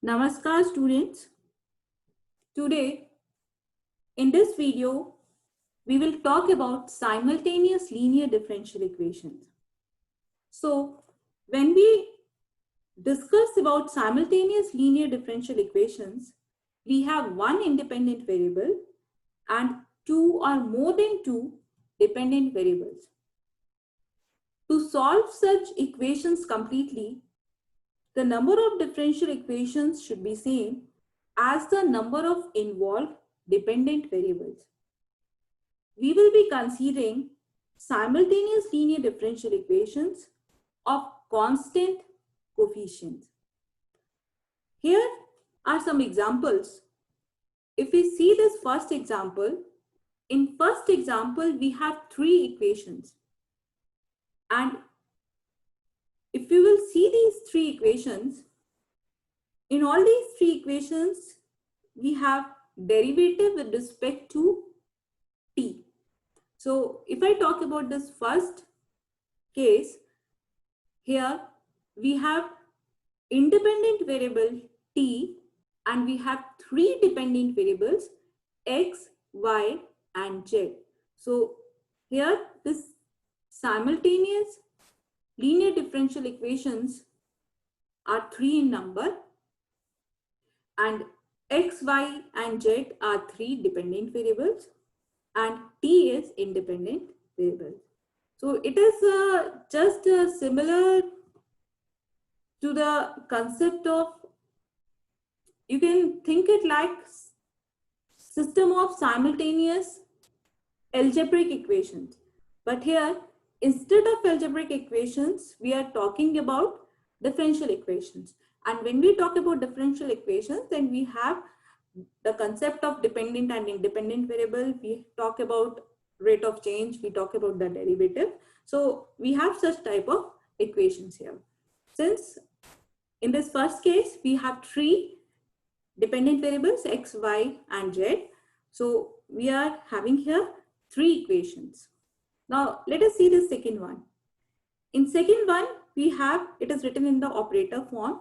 Namaskar students. Today in this video we will talk about simultaneous linear differential equations. So when we discuss about simultaneous linear differential equations, we have one independent variable and two or more than two dependent variables. To solve such equations completely, the number of differential equations should be same as the number of involved dependent variables. We will be considering simultaneous linear differential equations of constant coefficients. Here are some examples. If we see this first example, in first example we have three equations, and if you will see these three equations, in all these three equations we have derivative with respect to t. So if I talk about this first case, here we have independent variable t and we have three dependent variables x, y and z. So here this simultaneous linear differential equations are three in number, and x, y and z are three dependent variables and t is independent variable. So it is just similar to the concept of, you can think it like system of simultaneous algebraic equations. But here, instead of algebraic equations, we are talking about differential equations. And when we talk about differential equations, then we have the concept of dependent and independent variable. We talk about rate of change, we talk about the derivative. So we have such type of equations here. Since in this first case, we have three dependent variables x, y and z. So we are having here three equations. Now let us see the second one. In second one, we have, it is written in the operator form.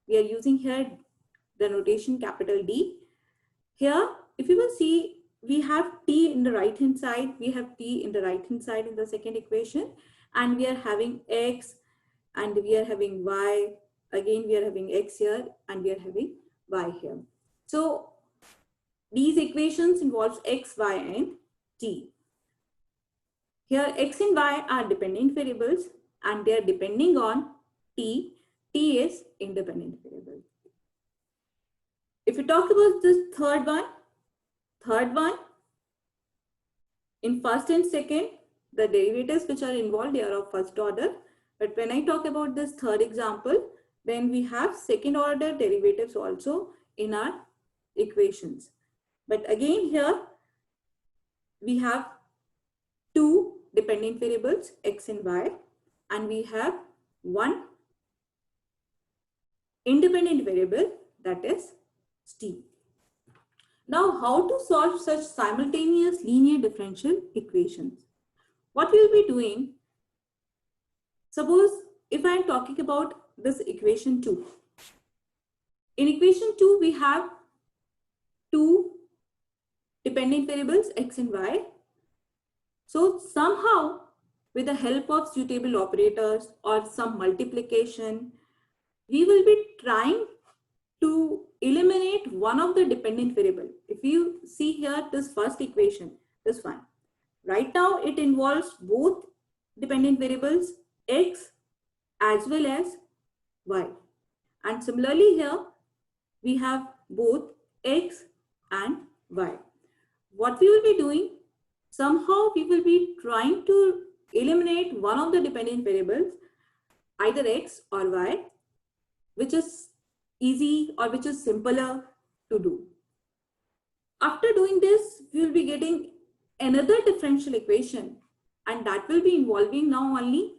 We are using here the notation capital D. Here, if you will see, we have t in the right hand side, we have t in the right hand side in the second equation, and we are having x and we are having y. Again, we are having x here and we are having y here. So these equations involves x, y and t. Here x and y are dependent variables and they are depending on t. T is independent variable. If we talk about this third one, in first and second, the derivatives which are involved, they are of first order. But when I talk about this third example, then we have second order derivatives also in our equations. But again here, we have two dependent variables, x and y, and we have one independent variable, that is t. Now, how to solve such simultaneous linear differential equations? What we'll be doing, suppose if I am talking about this equation 2. In equation 2, we have two dependent variables, x and y. So somehow, with the help of suitable operators or some multiplication, we will be trying to eliminate one of the dependent variable. If you see here this first equation, this one, right now it involves both dependent variables x as well as y. And similarly here, we have both x and y. What we will be doing, somehow we will be trying to eliminate one of the dependent variables, either x or y, which is easy or which is simpler to do. After doing this, we will be getting another differential equation, and that will be involving now only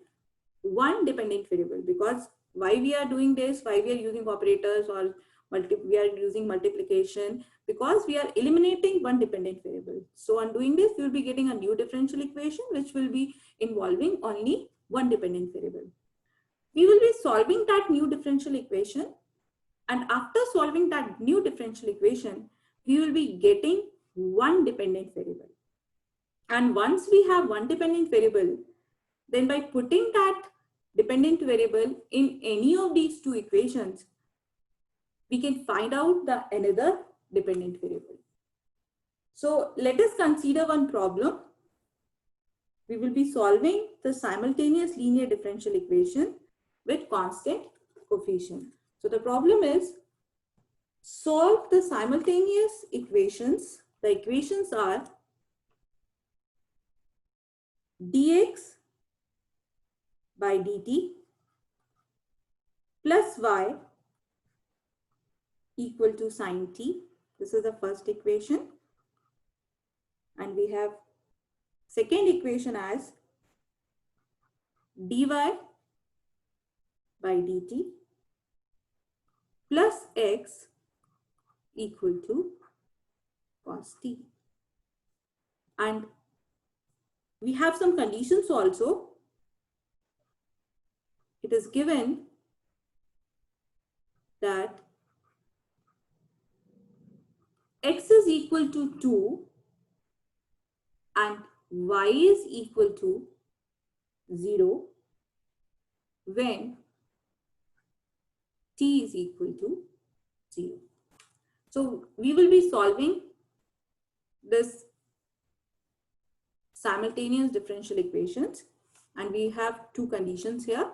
one dependent variable, because why we are doing this, why we are using operators or we are using multiplication, because we are eliminating one dependent variable. So on doing this, we will be getting a new differential equation which will be involving only one dependent variable. We will be solving that new differential equation And after solving that new differential equation, we will be getting one dependent variable. And once we have one dependent variable, then by putting that dependent variable in any of these two equations, we can find out the another dependent variable. So let us consider one problem. We will be solving the simultaneous linear differential equation with constant coefficient. So the problem is, solve the simultaneous equations. The equations are dx by dt plus y equal to sine t. This is the first equation. And we have second equation as dy by dt plus x equal to cos t. And we have some conditions also. It is given that x is equal to 2 and y is equal to 0 when t is equal to 0. So we will be solving this simultaneous differential equations, and we have two conditions here.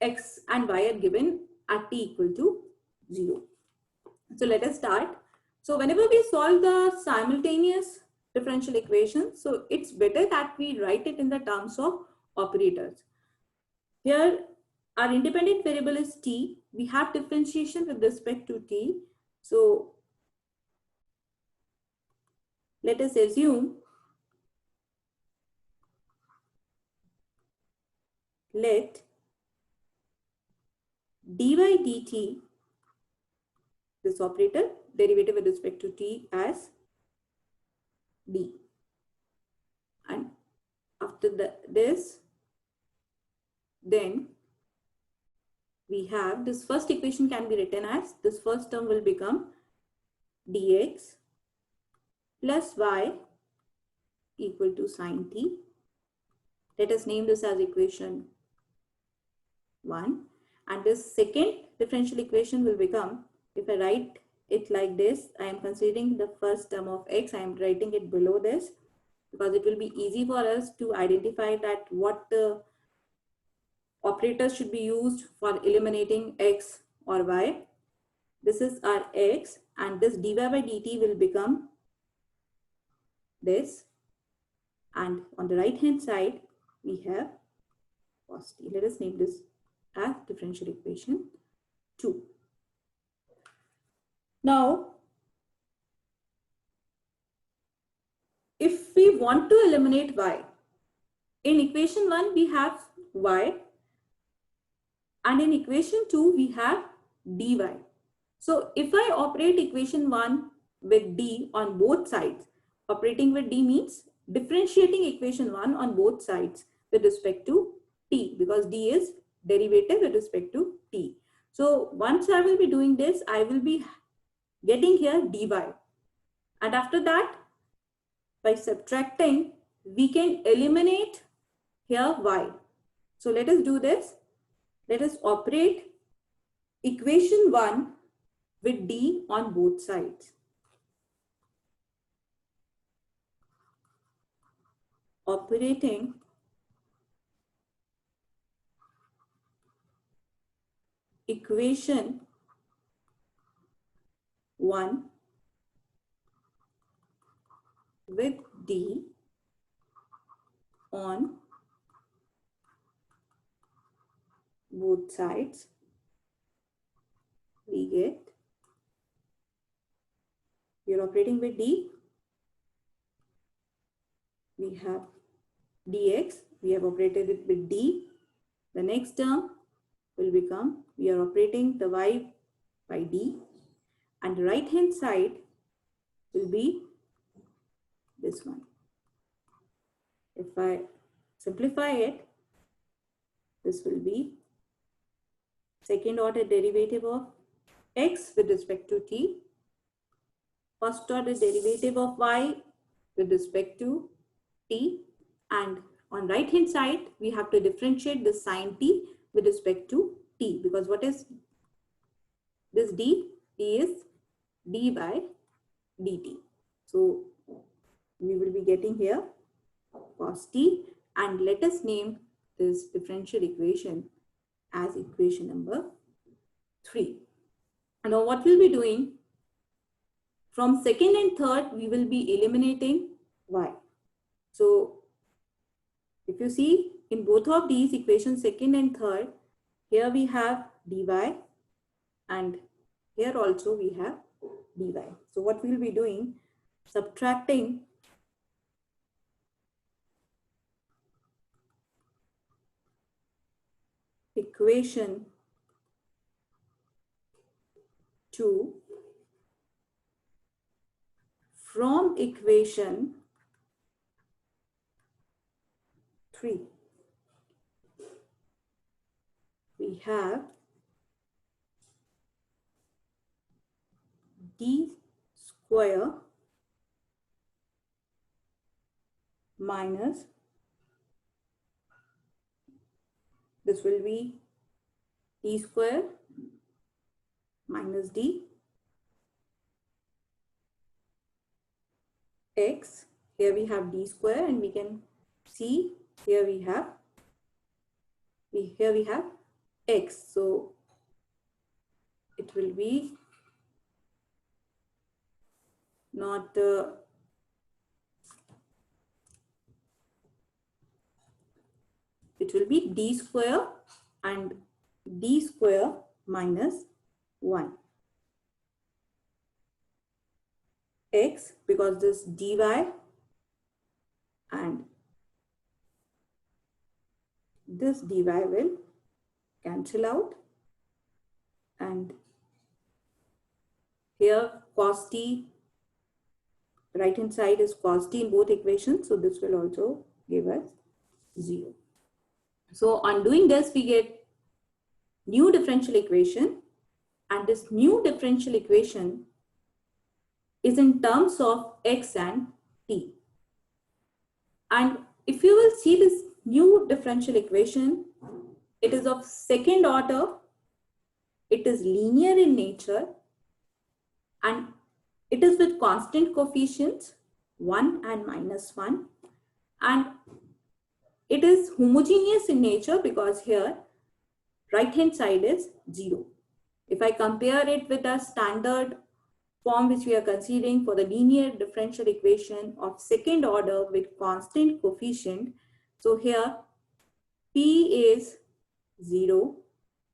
X and y are given at t equal to 0. So let us start. So whenever we solve the simultaneous differential equation, so it's better that we write it in the terms of operators. Here our independent variable is t. We have differentiation with respect to t. So let us assume, let dy dt, this operator, derivative with respect to t, as d. And after this, then we have this first equation can be written as, this first term will become dx plus y equal to sine t. Let us name this as equation 1. And this second differential equation will become, if I write it like this, I am considering the first term of x, I am writing it below this because it will be easy for us to identify that what operators should be used for eliminating x or y. This is our x, and this dy by dt will become this. And on the right hand side, we have cos t. Let us name this as differential equation 2. Now, if we want to eliminate y, in equation 1 we have y, and in equation 2 we have dy. So if I operate equation 1 with d on both sides, operating with d means differentiating equation 1 on both sides with respect to t, because d is derivative with respect to t. So once I will be doing this, I will be getting here dy. And after that, by subtracting, we can eliminate here y. So let us do this. Let us operate equation 1 with d on both sides. Operating equation 1 with d on both sides, we get, we are operating with d, we have dx, we have operated it with d. The next term will become, we are operating the y by d, and the right hand side will be this one. If I simplify it, this will be second order derivative of x with respect to t, first order derivative of y with respect to t, and on right hand side we have to differentiate the sine t with respect to t, because what is this d? D is d by dt. So we will be getting here cos t, and let us name this differential equation as equation number 3. Now what we'll be doing, from second and third we will be eliminating y. So if you see in both of these equations, second and third, here we have dy and here also we have dy. So what we'll be doing, subtracting equation 2 from equation 3. We have d square minus, this will be d square minus d x. Here we have d square, and we can see here we have x. So it will be not it will be d square and d square minus 1 x, because this dy and this dy will cancel out, and here cos t, right hand side is cos t in both equations, so this will also give us 0. So on doing this we get new differential equation, and this new differential equation is in terms of x and t. And if you will see this new differential equation, it is of second order, it is linear in nature, and it is with constant coefficients 1 and minus 1, and it is homogeneous in nature because here right hand side is 0. If I compare it with the standard form which we are considering for the linear differential equation of second order with constant coefficient, so here P is 0,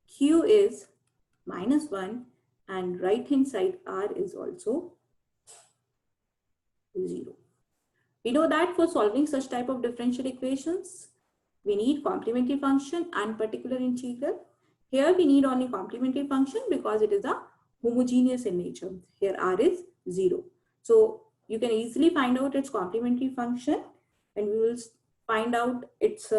Q is minus 1, and right hand side R is also 0. We know that for solving such type of differential equations, we need complementary function and particular integral. Here we need only complementary function because it is a homogeneous in nature. Here R is 0. So you can easily find out its complementary function, and we will find out its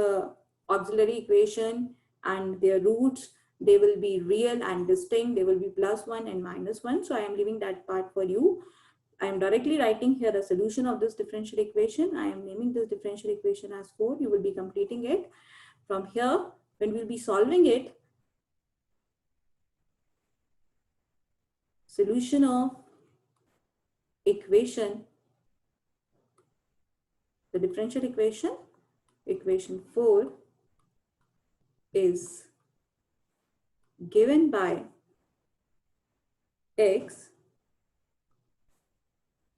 auxiliary equation and their roots. They will be real and distinct. They will be plus 1 and minus 1. So I am leaving that part for you. I am directly writing here the solution of this differential equation. I am naming this differential equation as 4. You will be completing it. From here, when we will be solving it, solution of equation, the differential equation, equation 4 is given by x,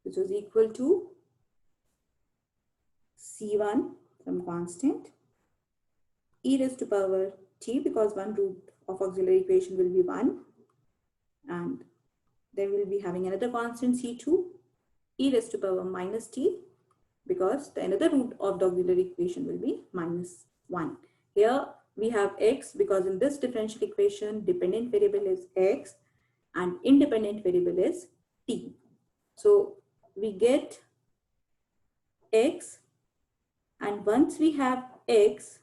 which is equal to C1 some constant, e raised to power t, because one root of auxiliary equation will be 1, and then we'll be having another constant C2, e raised to power minus t, because the another root of the auxiliary equation will be minus 1. Here we have x, because in this differential equation dependent variable is x and independent variable is t. So we get x, and once we have x,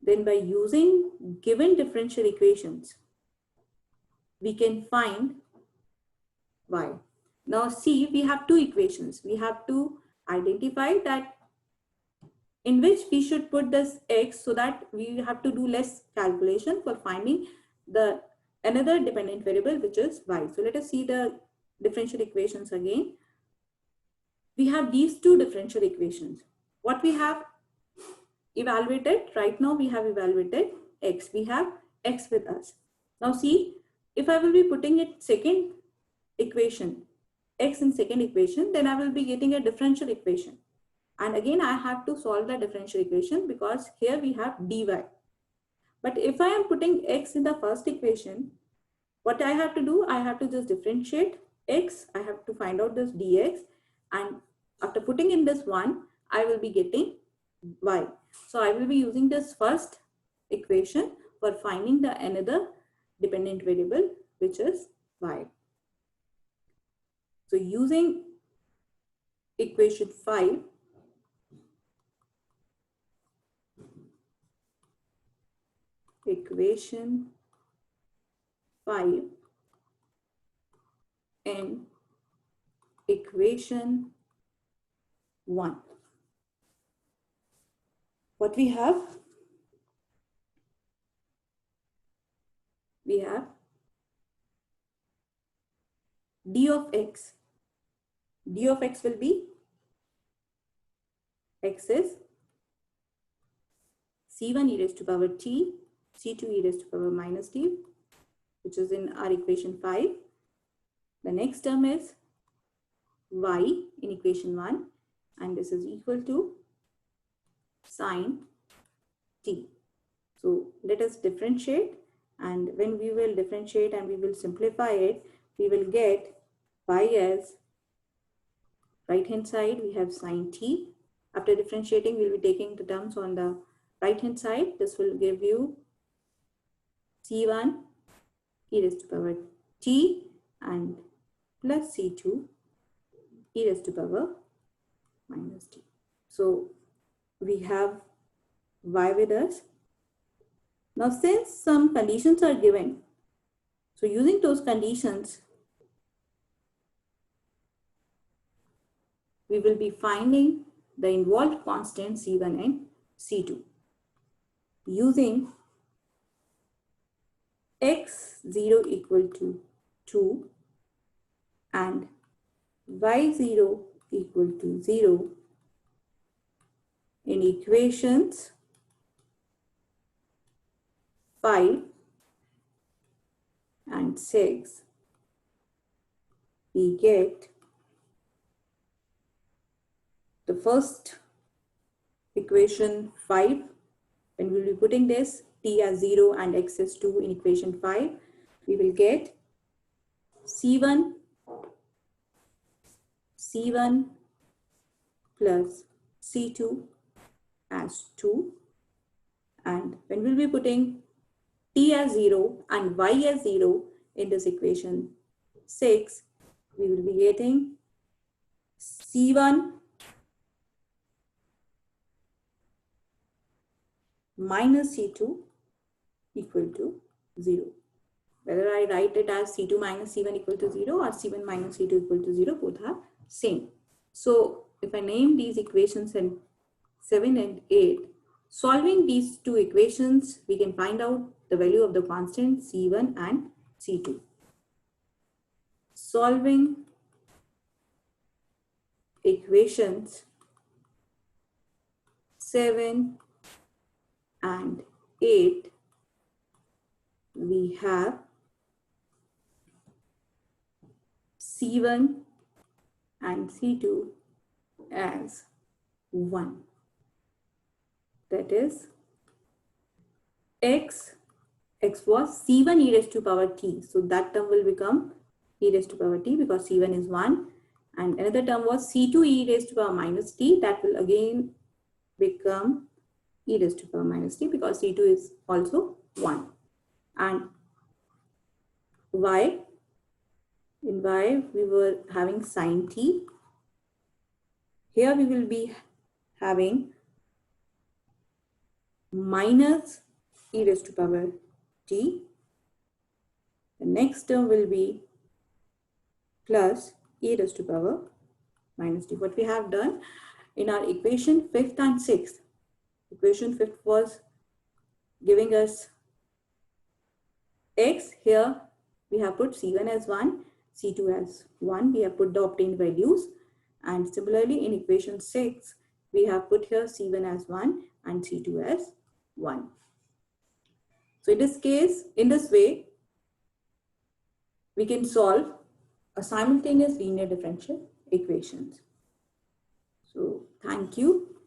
then by using given differential equations, we can find y. Now see, we have two equations. We have to identify that in which we should put this x, so that we have to do less calculation for finding the another dependent variable, which is y. So let us see the differential equations again. We have these two differential equations. What we have evaluated right now, we have evaluated x. We have x with us. Now see, if I will be putting it second equation, x in second equation, then I will be getting a differential equation. And again, I have to solve the differential equation because here we have dy. But if I am putting x in the first equation, what I have to do, I have to just differentiate x. I have to find out this dx. And after putting in this one, I will be getting y. So I will be using this first equation for finding the another dependent variable, which is y. So using equation 5, and equation 1. What we have? We have d of x. D of x will be x is c1 e raised to power t, c2 e raised to power minus t, which is in our equation 5. The next term is y in equation 1, and this is equal to sine t. So let us differentiate, and when we will differentiate and we will simplify it, we will get y as right hand side, we have sine t. After differentiating, we will be taking the terms on the right hand side. This will give you c1 e raised to power t and plus c2 e raised to power minus t. So we have y with us. Now since some conditions are given, so using those conditions, we will be finding the involved constants c1 and c2 using x0 equal to 2 and y0 equal to 0 in equations 5 and 6, we get the first equation 5. When we will be putting this t as 0 and x as 2 in equation 5, we will get c1 plus c2 as 2, and when we will be putting t as 0 and y as 0 in this equation 6, we will be getting c1 minus c2 equal to 0. Whether I write it as c2 minus c1 equal to 0 or c1 minus c2 equal to 0, both are same. So if I name these equations in 7 and 8, solving these two equations, we can find out the value of the constant c1 and c2. Solving equations 7 and 8, we have c1 and c2 as 1. That is x was c1 e raised to power t. So that term will become e raised to power t because c1 is 1. And another term was c2 e raised to power minus t. That will again become e raised to power minus t because c2 is also 1. And y, in y we were having sine t. Here we will be having minus e raised to power t. The next term will be plus e raised to power minus t. What we have done in our equation 5th and 6th. Equation 5th was giving us x. Here we have put C1 as 1, C2 as 1. We have put the obtained values. And similarly in equation 6, we have put here C1 as 1 and C2 as 1. So in this case, in this way, we can solve a simultaneous linear differential equations. So thank you.